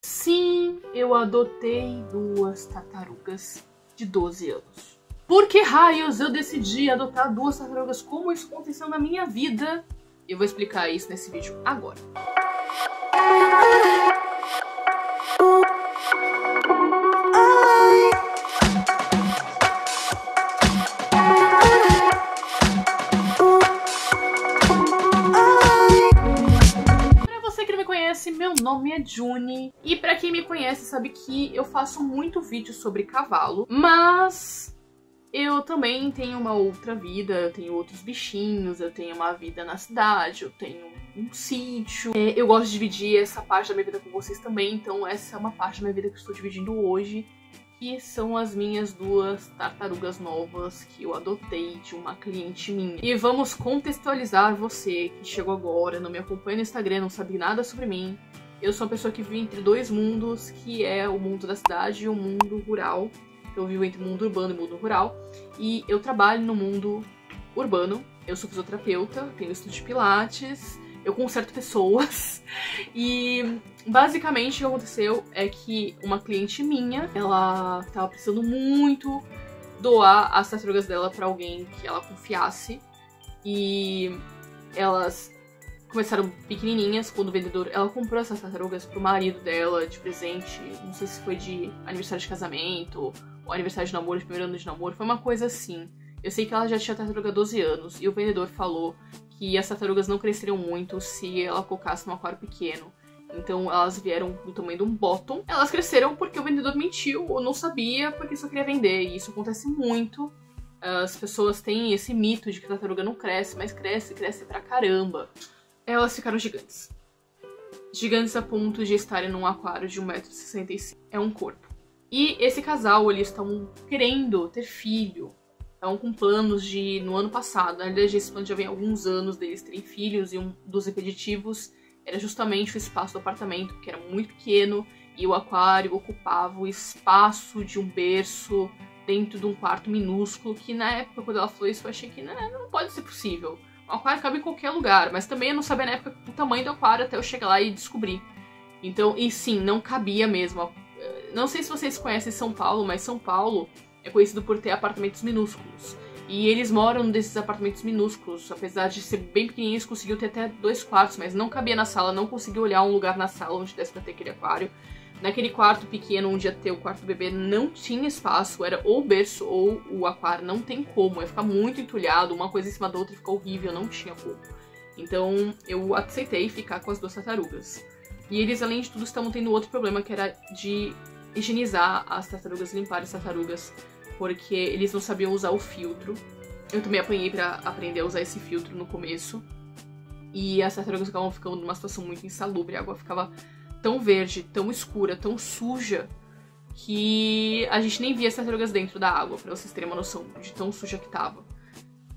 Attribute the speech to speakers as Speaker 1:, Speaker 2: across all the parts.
Speaker 1: Sim, eu adotei 2 tartarugas de 12 anos. Por que raios eu decidi adotar 2 tartarugas? Como isso aconteceu na minha vida? Eu vou explicar isso nesse vídeo agora. Meu nome é Juni e pra quem me conhece sabe que eu faço muito vídeo sobre cavalo, mas eu também tenho uma outra vida, eu tenho outros bichinhos, eu tenho uma vida na cidade, eu tenho um sítio. Eu gosto de dividir essa parte da minha vida com vocês também, então essa é uma parte da minha vida que eu estou dividindo hoje, que são as minhas 2 tartarugas novas que eu adotei de uma cliente minha. E vamos contextualizar você que chegou agora, não me acompanha no Instagram, não sabe nada sobre mim. Eu sou uma pessoa que vive entre 2 mundos, que é o mundo da cidade e o mundo rural. Eu vivo entre o mundo urbano e o mundo rural. E eu trabalho no mundo urbano. Eu sou fisioterapeuta, tenho estúdio de pilates, eu conserto pessoas. E basicamente o que aconteceu é que uma cliente minha, ela tava precisando muito doar as tartarugas dela pra alguém que ela confiasse. E elas começaram pequenininhas quando o vendedor... Ela comprou essas tartarugas pro marido dela de presente. Não sei se foi de aniversário de casamento ou aniversário de namoro, de primeiro ano de namoro. Foi uma coisa assim. Eu sei que ela já tinha tartaruga há 12 anos. E o vendedor falou que as tartarugas não cresceriam muito se ela colocasse num aquário pequeno. Então elas vieram do tamanho de um bottom. Elas cresceram porque o vendedor mentiu ou não sabia porque só queria vender. E isso acontece muito. As pessoas têm esse mito de que a tartaruga não cresce, mas cresce pra caramba. Elas ficaram gigantes. Gigantes a ponto de estarem num aquário de 1,65 m. É um corpo. E esse casal, eles estão querendo ter filho. Estão com planos de, no ano passado, na verdade esse plano já vem há alguns anos deles terem filhos, e um dos impeditivos era justamente o espaço do apartamento, que era muito pequeno, e o aquário ocupava o espaço de um berço dentro de um quarto minúsculo, que na época, quando ela falou isso, eu achei que não pode ser possível. O aquário cabe em qualquer lugar, mas também eu não sabia na época o tamanho do aquário até eu chegar lá e descobrir. Então, e sim, não cabia mesmo. Não sei se vocês conhecem São Paulo, mas São Paulo é conhecido por ter apartamentos minúsculos. E eles moram nesses apartamentos minúsculos, apesar de ser bem pequenininhos, conseguiu ter até 2 quartos, mas não cabia na sala, não conseguiu olhar um lugar na sala onde desse pra ter aquele aquário. Naquele quarto pequeno onde ia ter o quarto do bebê não tinha espaço, era ou o berço ou o aquário, não tem como, ia ficar muito entulhado, uma coisa em cima da outra ia ficar horrível, não tinha como. Então eu aceitei ficar com as 2 tartarugas. E eles, além de tudo, estavam tendo outro problema, que era de higienizar as tartarugas, limpar as tartarugas, porque eles não sabiam usar o filtro. Eu também apanhei pra aprender a usar esse filtro no começo. E as tartarugas ficavam ficando numa situação muito insalubre, a água ficava tão verde, tão escura, tão suja, que a gente nem via as tartarugas dentro da água, pra vocês terem uma noção de tão suja que tava.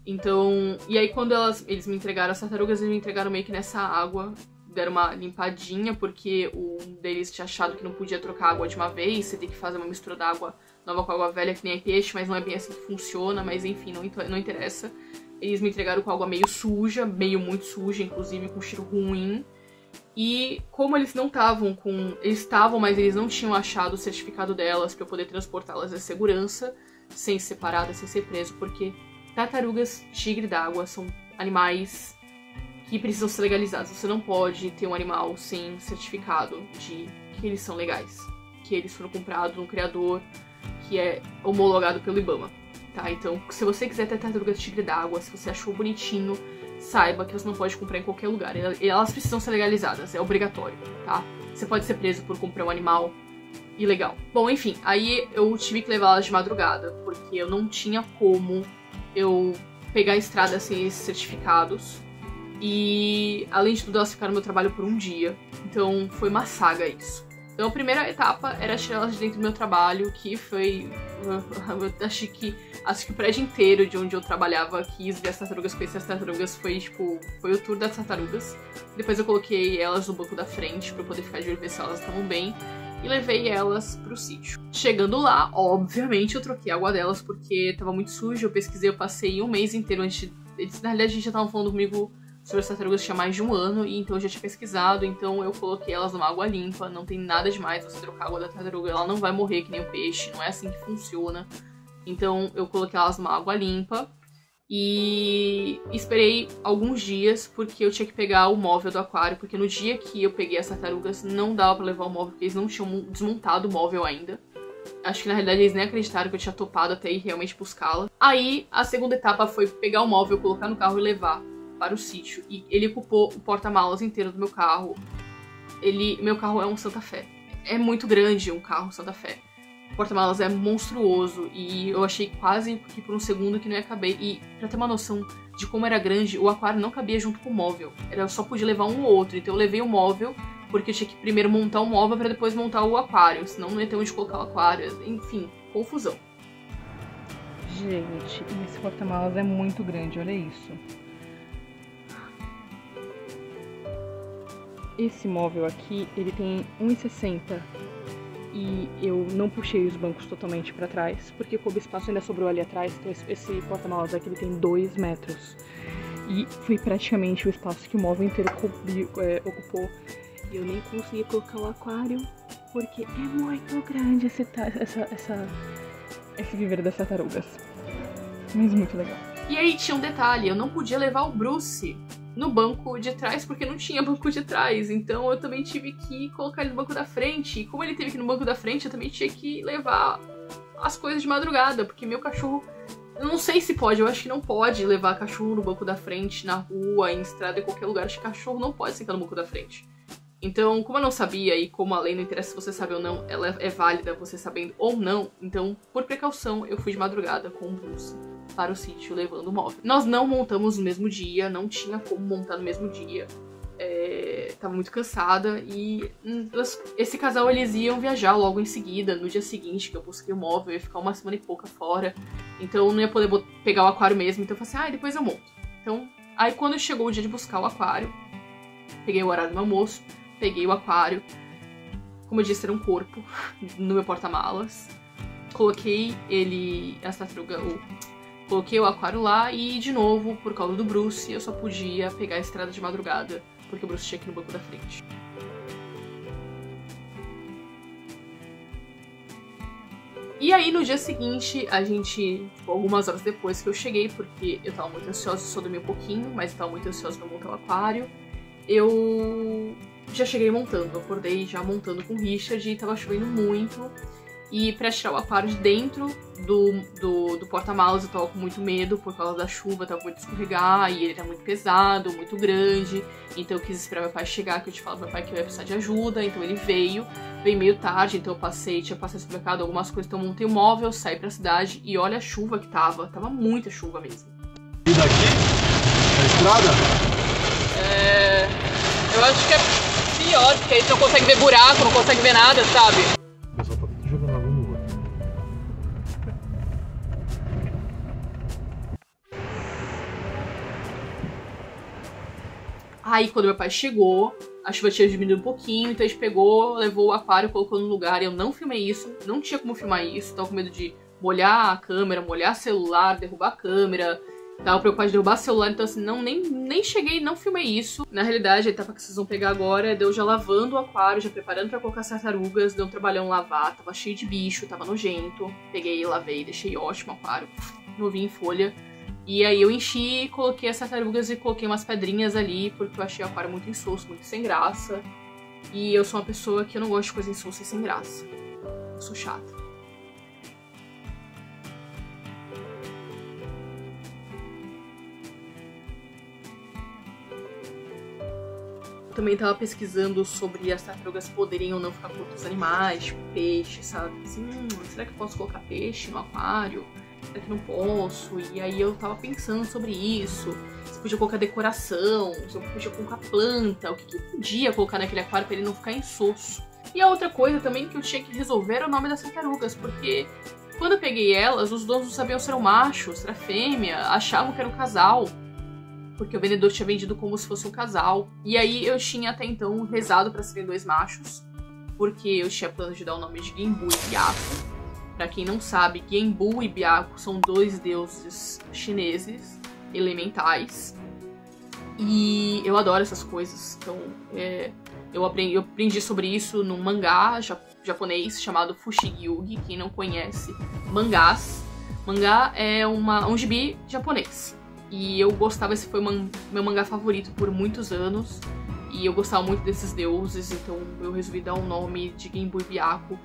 Speaker 1: Então, e aí quando eles me entregaram as tartarugas, eles me entregaram meio que nessa água, deram uma limpadinha, porque um deles tinha achado que não podia trocar água de uma vez, você tem que fazer uma mistura d'água nova com água velha, que nem é peixe, mas não é bem assim que funciona, mas enfim, não interessa. Eles me entregaram com água meio suja, meio muito suja, inclusive com cheiro ruim. E como eles não estavam com... Eles estavam, mas eles não tinham achado o certificado delas pra eu poder transportá-las em segurança, sem ser parada, sem ser preso, porque tartarugas, tigre d'água, são animais que precisam ser legalizados. Você não pode ter um animal sem certificado de que eles são legais, que eles foram comprados no criador, que é homologado pelo IBAMA, tá? Então, se você quiser ter tartaruga de tigre d'água, se você achou bonitinho, saiba que você não pode comprar em qualquer lugar. Elas precisam ser legalizadas, é obrigatório, tá? Você pode ser preso por comprar um animal ilegal. Bom, enfim, aí eu tive que levá-las de madrugada, porque eu não tinha como eu pegar a estrada sem esses certificados. E, além de tudo, elas ficaram no meu trabalho por um dia. Então, foi uma saga isso. Então, a primeira etapa era tirar elas de dentro do meu trabalho, que foi... Acho que o prédio inteiro de onde eu trabalhava quis ver as tartarugas, conhecer as tartarugas, foi o tour das tartarugas. Depois eu coloquei elas no banco da frente pra eu poder ficar de olho ver se elas estavam bem. E levei elas pro sítio. Chegando lá, obviamente, eu troquei a água delas porque tava muito sujo. Eu pesquisei, eu passei um mês inteiro antes de... Na realidade, a gente já tava falando comigo sobre as tartarugas tinha mais de 1 ano, e então eu já tinha pesquisado, então eu coloquei elas numa água limpa, não tem nada demais você trocar a água da tartaruga, ela não vai morrer que nem o peixe, não é assim que funciona. Então eu coloquei elas numa água limpa e esperei alguns dias porque eu tinha que pegar o móvel do aquário, porque no dia que eu peguei as tartarugas não dava pra levar o móvel, porque eles não tinham desmontado o móvel ainda. Acho que na realidade eles nem acreditaram que eu tinha topado até ir realmente buscá-la. Aí a segunda etapa foi pegar o móvel, colocar no carro e levar para o sítio. E ele ocupou o porta-malas inteiro do meu carro. Meu carro é um Santa Fé. É muito grande um carro Santa Fé. O porta-malas é monstruoso e eu achei quase que por um segundo que não ia caber. E pra ter uma noção de como era grande, o aquário não cabia junto com o móvel. Eu só podia levar um ou outro. Então eu levei o móvel porque eu tinha que primeiro montar o móvel pra depois montar o aquário. Senão não ia ter onde colocar o aquário. Enfim, confusão.
Speaker 2: Gente, esse porta-malas é muito grande, olha isso. Esse móvel aqui, ele tem 1,60 e eu não puxei os bancos totalmente pra trás, porque coube espaço ainda sobrou ali atrás, então esse porta-malas aqui ele tem 2 metros. E foi praticamente o espaço que o móvel inteiro ocupou. E eu nem consegui colocar o aquário, porque é muito grande esse viveiro das tartarugas. Mas muito legal.
Speaker 1: E aí tinha um detalhe, eu não podia levar o Bruce no banco de trás, porque não tinha banco de trás. Então eu também tive que colocar ele no banco da frente. E como ele teve que ir no banco da frente, eu também tinha que levar as coisas de madrugada, porque meu cachorro... Eu não sei se pode, eu acho que não pode levar cachorro no banco da frente, na rua, em estrada, em qualquer lugar. Acho que cachorro não pode sentar no banco da frente. Então, como eu não sabia, e como a lei não interessa se você sabe ou não, ela é válida você sabendo ou não, então, por precaução, eu fui de madrugada com o Bruce para o sítio levando o móvel. Nós não montamos no mesmo dia, não tinha como montar no mesmo dia. Tava muito cansada e esse casal, eles iam viajar logo em seguida, no dia seguinte que eu busquei o móvel, eu ia ficar 1 semana e pouca fora, então eu não ia poder pegar o aquário mesmo, então eu falei assim, depois eu monto. Então, aí quando chegou o dia de buscar o aquário, peguei o horário do meu almoço, peguei o aquário, como eu disse, era um corpo no meu porta-malas, coloquei coloquei o aquário lá e, de novo, por causa do Bruce, eu só podia pegar a estrada de madrugada, porque o Bruce tinha que ir no banco da frente. E aí, no dia seguinte, algumas horas depois que eu cheguei, porque eu tava muito ansiosa, só dormi um pouquinho, mas eu tava muito ansiosa pra montar o aquário, eu já cheguei montando, eu acordei já montando com o Richard e tava chovendo muito. E pra tirar o aquário de dentro do porta-malas eu tava com muito medo por causa da chuva, tava muito escorregar e ele tá muito pesado, muito grande. Então eu quis esperar meu pai chegar, que eu te falo pro meu pai que eu ia precisar de ajuda, então ele veio meio tarde, então eu tinha passado no supermercado, algumas coisas, então eu montei o móvel, saí pra cidade e olha a chuva que tava muita chuva mesmo.
Speaker 3: E daqui? A estrada?
Speaker 1: Eu acho que é pior, porque aí você não consegue ver buraco, não consegue ver nada, sabe?
Speaker 3: O pessoal tá jogando água no outro.
Speaker 1: Aí quando meu pai chegou, a chuva tinha diminuído um pouquinho, então a gente pegou, levou o aquário, colocou no lugar. Eu não filmei isso, não tinha como filmar isso, tava com medo de molhar a câmera, molhar o celular, derrubar a câmera. Tava preocupada de derrubar o celular, então assim, nem cheguei, não filmei isso. Na realidade, a etapa que vocês vão pegar agora, deu já lavando o aquário, já preparando pra colocar as tartarugas, deu um trabalhão lavar, tava cheio de bicho, tava nojento. Peguei, lavei, deixei ótimo o aquário, novinho em folha. E aí eu enchi, coloquei as tartarugas e coloquei umas pedrinhas ali, porque eu achei o aquário muito insosso, muito sem graça. E eu sou uma pessoa que eu não gosto de coisa insossa e sem graça. Eu sou chata. Também tava pesquisando sobre as tartarugas poderiam ou não ficar com outros animais, tipo peixe, sabe? Assim, será que eu posso colocar peixe no aquário? Será que não posso? E aí eu tava pensando sobre isso. Se podia colocar decoração, se eu podia colocar planta, o que eu podia colocar naquele aquário pra ele não ficar insosso. E a outra coisa também que eu tinha que resolver era o nome das tartarugas, porque quando eu peguei elas, os donos não sabiam se era um macho, se era fêmea, achavam que era um casal. Porque o vendedor tinha vendido como se fosse um casal. E aí eu tinha até então rezado pra serem 2 machos, porque eu tinha plano de dar o nome de Genbu e Byakko. Pra quem não sabe, Genbu e Byakko são 2 deuses chineses elementais. E eu adoro essas coisas. Então, eu aprendi sobre isso num mangá japonês chamado Fushigi-Yugi. Quem não conhece mangás. Mangá é um gibi japonês. E eu gostava, esse foi meu mangá favorito por muitos anos. E eu gostava muito desses deuses, então eu resolvi dar o nome de Genbu e Byaku.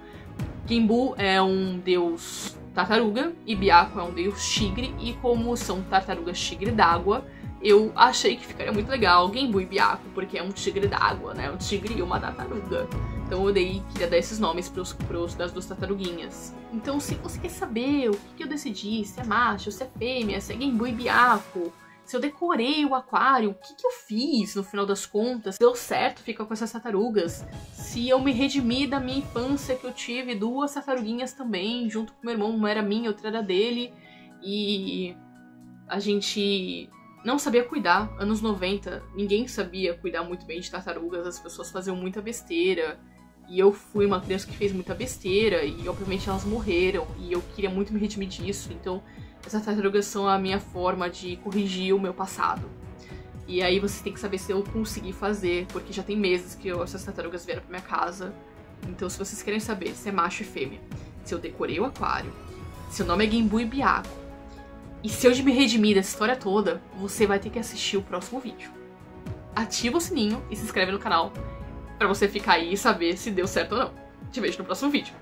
Speaker 1: Genbu é um deus tartaruga e Byaku é um deus tigre. E como são tartarugas tigre d'água, eu achei que ficaria muito legal Genbu e Byaku, porque é um tigre d'água, né? Um tigre e uma tartaruga. Então eu queria dar esses nomes das duas tartaruguinhas. Então se você quer saber o que eu decidi, se é macho, se é fêmea, se é Genbu e Byaku, se eu decorei o aquário, o que eu fiz no final das contas, deu certo ficar com essas tartarugas, se eu me redimi da minha infância, que eu tive 2 tartaruguinhas também, junto com meu irmão, uma era minha, outra era dele, e a gente não sabia cuidar. Anos 90, ninguém sabia cuidar muito bem de tartarugas, as pessoas faziam muita besteira, e eu fui uma criança que fez muita besteira, e obviamente elas morreram, e eu queria muito me redimir disso, então essas tartarugas são a minha forma de corrigir o meu passado. E aí você tem que saber se eu consegui fazer, porque já tem meses que essas tartarugas vieram pra minha casa. Então se vocês querem saber se é macho e fêmea, se eu decorei o aquário, se o nome é Genbu e Byaku, e se eu me redimir dessa história toda, você vai ter que assistir o próximo vídeo. Ativa o sininho e se inscreve no canal pra você ficar aí e saber se deu certo ou não. Te vejo no próximo vídeo.